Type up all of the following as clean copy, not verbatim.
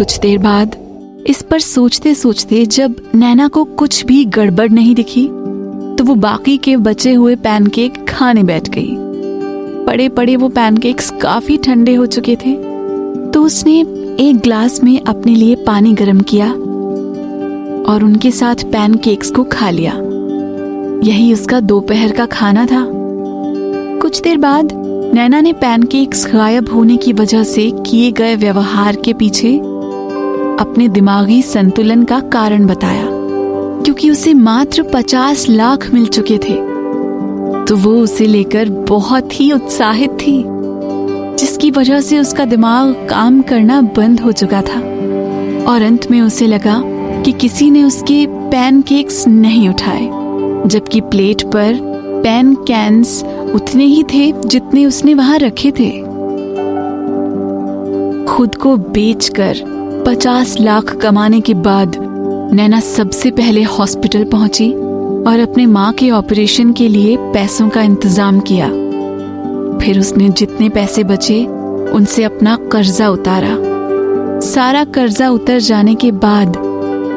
कुछ देर बाद इस पर सोचते सोचते जब नैना को कुछ भी गड़बड़ नहीं दिखी तो वो बाकी के बचे हुए पैनकेक खाने बैठ गई। पड़े पड़े वो पैनकेक्स काफी ठंडे हो चुके थे तो उसने एक ग्लास में अपने लिए पानी गर्म किया और उनके साथ पैनकेक्स को खा लिया। यही उसका दोपहर का खाना था। कुछ देर बाद नैना ने पैनकेक्स गायब होने की वजह से किए गए व्यवहार के पीछे अपने दिमागी संतुलन का कारण बताया, क्योंकि उसे मात्र 50 लाख मिल चुके थे तो वो उसे लेकर बहुत ही उत्साहित थी, जिसकी वजह से उसका दिमाग काम करना बंद हो चुका था और अंत में उसे लगा कि किसी ने उसके पैनकेक्स नहीं उठाए, जबकि प्लेट पर पैन कैन्स उतने ही थे जितने उसने वहां रखे थे। खुद को बेचकर 50 लाख कमाने के बाद नैना सबसे पहले हॉस्पिटल पहुंची और अपने माँ के ऑपरेशन के लिए पैसों का इंतजाम किया। फिर उसने जितने पैसे बचे उनसे अपना कर्जा उतारा। सारा कर्जा उतर जाने के बाद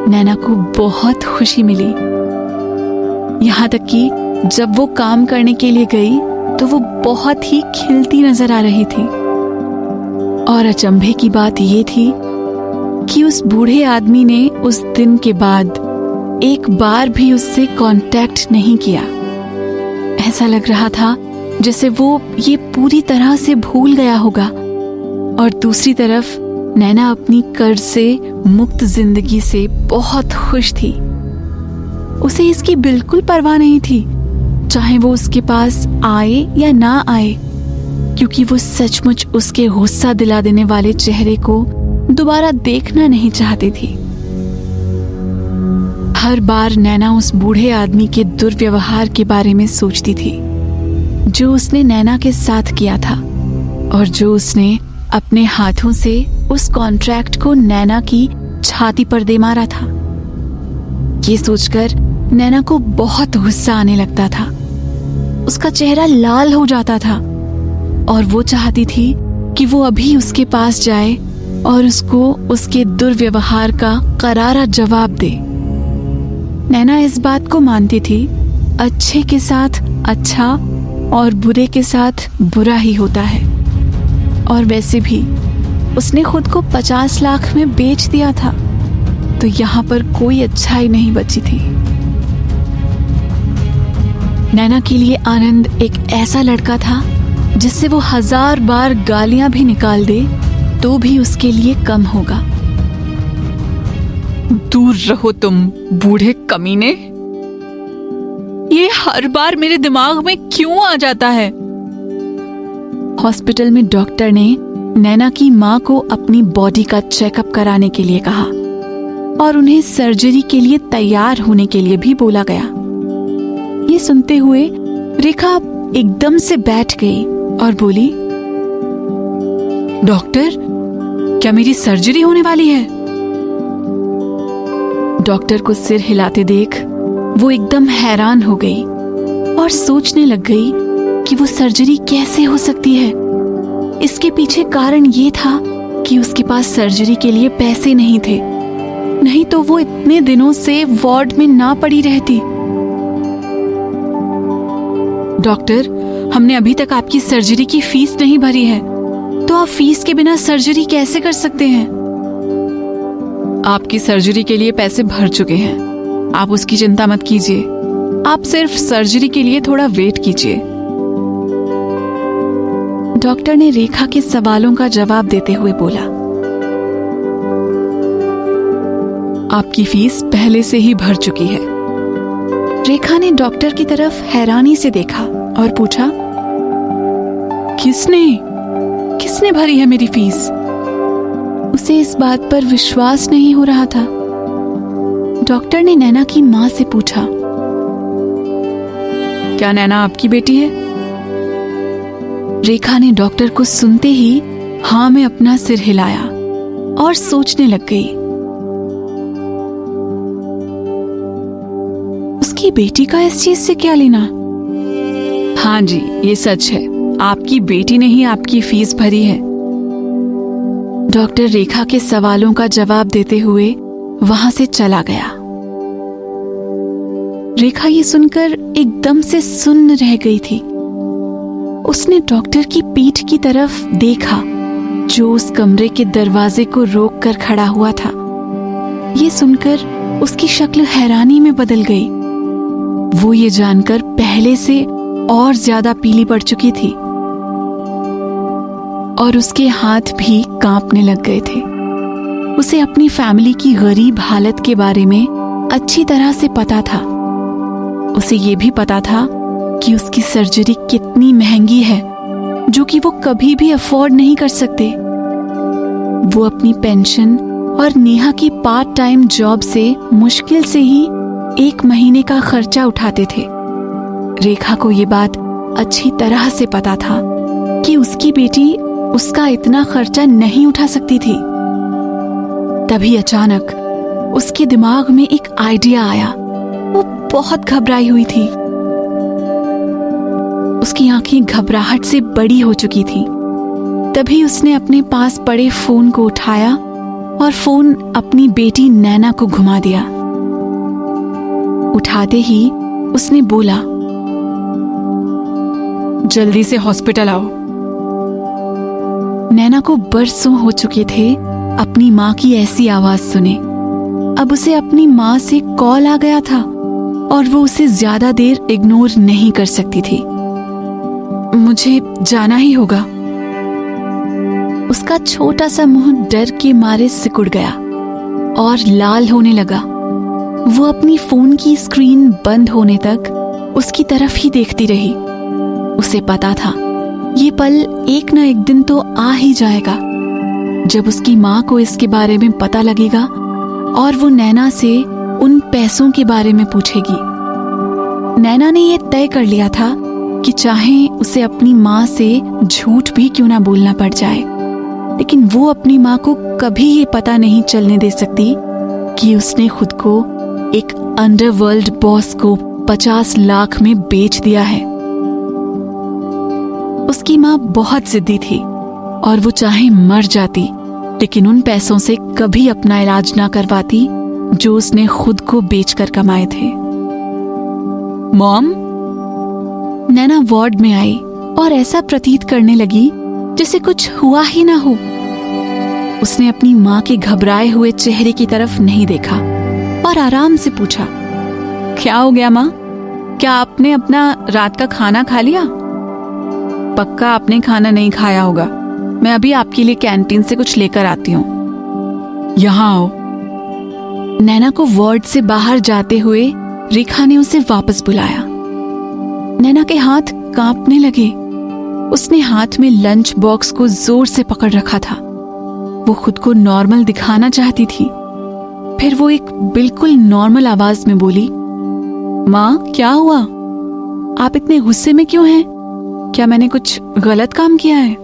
नैना को बहुत खुशी मिली। यहाँ तक कि जब वो काम करने के लिए गई तो वो बहुत ही खिलती नजर आ रही थी। और अचंभे की बात ये थी कि उस बूढ़े आदमी ने उस दिन के बाद एक बार भी उससे कांटेक्ट नहीं किया। ऐसा लग रहा था जैसे वो ये पूरी तरह से भूल गया होगा। और दूसरी तरफ नैना अपनी कर्ज से मुक्त जिंदगी से बहुत खुश थी। उसे इसकी बिल्कुल परवाह नहीं थी, चाहे वो उसके पास आए या ना आए, क्योंकि वो सचमुच उसके गुस्सा दिला देने वाले चेहरे को दोबारा देखना नहीं चाहती थी। हर बार नैना उस बूढ़े आदमी के दुर्व्यवहार के बारे में सोचती थी जो उसने नैना के साथ किया था और जो उसने अपने हाथों से उस कॉन्ट्रैक्ट को नैना की छाती पर दे मारा था। ये सोचकर नैना को बहुत गुस्सा आने लगता था। उसका चेहरा लाल हो जाता था और वो चाहती थी कि वो अभी उसके पास जाए और उसको उसके दुर्व्यवहार का करारा जवाब दे। नैना इस बात को मानती थी, अच्छे के साथ अच्छा और बुरे के साथ बुरा ही होता है। और वैसे भी उसने खुद को 50 लाख में बेच दिया था तो यहाँ पर कोई अच्छाई नहीं बची थी। नैना के लिए आनंद एक ऐसा लड़का था जिससे वो 1000 बार गालियां भी निकाल दे तो भी उसके लिए कम होगा। दूर रहो तुम बूढ़े कमीने। ये हर बार मेरे दिमाग में क्यों आ जाता है? हॉस्पिटल में डॉक्टर ने नैना की माँ को अपनी बॉडी का चेकअप कराने के लिए कहा और उन्हें सर्जरी के लिए तैयार होने के लिए भी बोला गया। ये सुनते हुए रेखा एकदम से बैठ गई और बोली, डॉक्टर, क्या मेरी सर्जरी होने वाली है? डॉक्टर को सिर हिलाते देख वो एकदम हैरान हो गई और सोचने लग गई कि वो सर्जरी कैसे हो सकती है। इसके पीछे कारण ये था कि उसके पास सर्जरी के लिए पैसे नहीं थे, नहीं तो वो इतने दिनों से वार्ड में ना पड़ी रहती। डॉक्टर, हमने अभी तक आपकी सर्जरी की फीस नहीं भरी है, तो आप फीस के बिना सर्जरी कैसे कर सकते हैं? आपकी सर्जरी के लिए पैसे भर चुके हैं, आप उसकी चिंता मत कीजिए। आप सिर्फ सर्जरी के लिए थोड़ा वेट कीजिए। डॉक्टर ने रेखा के सवालों का जवाब देते हुए बोला, आपकी फीस पहले से ही भर चुकी है। रेखा ने डॉक्टर की तरफ हैरानी से देखा और पूछा, किसने भरी है मेरी फीस? उसे इस बात पर विश्वास नहीं हो रहा था। डॉक्टर ने नैना की माँ से पूछा, क्या नैना आपकी बेटी है? रेखा ने डॉक्टर को सुनते ही हाँ में अपना सिर हिलाया और सोचने लग गई। उसकी बेटी का इस चीज से क्या लेना? हाँ जी, ये सच है, आपकी बेटी ने ही आपकी फीस भरी है। डॉक्टर रेखा के सवालों का जवाब देते हुए वहां से चला गया। रेखा ये सुनकर एकदम से सुन्न रह गई थी। उसने डॉक्टर की पीठ की तरफ देखा, जो उस कमरे के दरवाजे को रोक कर खड़ा हुआ था। ये सुनकर उसकी शक्ल हैरानी में बदल गई। वो ये जानकर पहले से और ज्यादा पीली पड़ चुकी थी और उसके हाथ भी कांपने लग गए थे। उसे अपनी फैमिली की गरीब हालत के बारे में अच्छी तरह से पता था। उसे ये भी पता था कि उसकी सर्जरी कितनी महंगी है, जो कि वो कभी भी अफोर्ड नहीं कर सकते। वो अपनी पेंशन और नेहा की पार्ट टाइम जॉब से मुश्किल से ही 1 महीने का खर्चा उठाते थे। रेखा को ये बात अच्छी तरह से पता था कि उसकी बेटी उसका इतना खर्चा नहीं उठा सकती थी। तभी अचानक उसके दिमाग में एक आइडिया आया। वो बहुत घबराई हुई थी। उसकी आंखें घबराहट से बड़ी हो चुकी थी। तभी उसने अपने पास पड़े फोन को उठाया और फोन अपनी बेटी नैना को घुमा दिया। उठाते ही उसने बोला, जल्दी से हॉस्पिटल आओ। नैना को बरसों हो चुके थे अपनी माँ की ऐसी आवाज सुने। अब उसे अपनी माँ से कॉल आ गया था और वो उसे ज्यादा देर इग्नोर नहीं कर सकती थी। मुझे जाना ही होगा। उसका छोटा सा मुंह डर के मारे सिकुड़ गया और लाल होने लगा। वो अपनी फोन की स्क्रीन बंद होने तक उसकी तरफ ही देखती रही। उसे पता था ये पल एक न एक दिन तो आ ही जाएगा, जब उसकी माँ को इसके बारे में पता लगेगा और वो नैना से उन पैसों के बारे में पूछेगी। नैना ने यह तय कर लिया था कि चाहे उसे अपनी माँ से झूठ भी क्यों ना बोलना पड़ जाए, लेकिन वो अपनी माँ को कभी ये पता नहीं चलने दे सकती कि उसने खुद को एक अंडरवर्ल्ड बॉस को 50 लाख में बेच दिया है। उसकी माँ बहुत जिद्दी थी और वो चाहे मर जाती, लेकिन उन पैसों से कभी अपना इलाज ना करवाती जो उसने खुद को बेचकर कमाए थे। मॉम, नैना वार्ड में आई और ऐसा प्रतीत करने लगी जैसे कुछ हुआ ही ना हो। उसने अपनी माँ के घबराए हुए चेहरे की तरफ नहीं देखा और आराम से पूछा, क्या हो गया माँ? क्या आपने अपना रात का खाना खा लिया? पक्का आपने खाना नहीं खाया होगा। मैं अभी आपके लिए कैंटीन से कुछ लेकर आती हूँ। यहाँ आओ। नैना को वार्ड से बाहर जाते हुए रेखा ने उसे वापस बुलाया। नैना के हाथ कांपने लगे। उसने हाथ में लंच बॉक्स को जोर से पकड़ रखा था। वो खुद को नॉर्मल दिखाना चाहती थी। फिर वो एक बिल्कुल नॉर्मल आवाज में बोली, माँ, क्या हुआ? आप इतने गुस्से में क्यों हैं? क्या मैंने कुछ गलत काम किया है?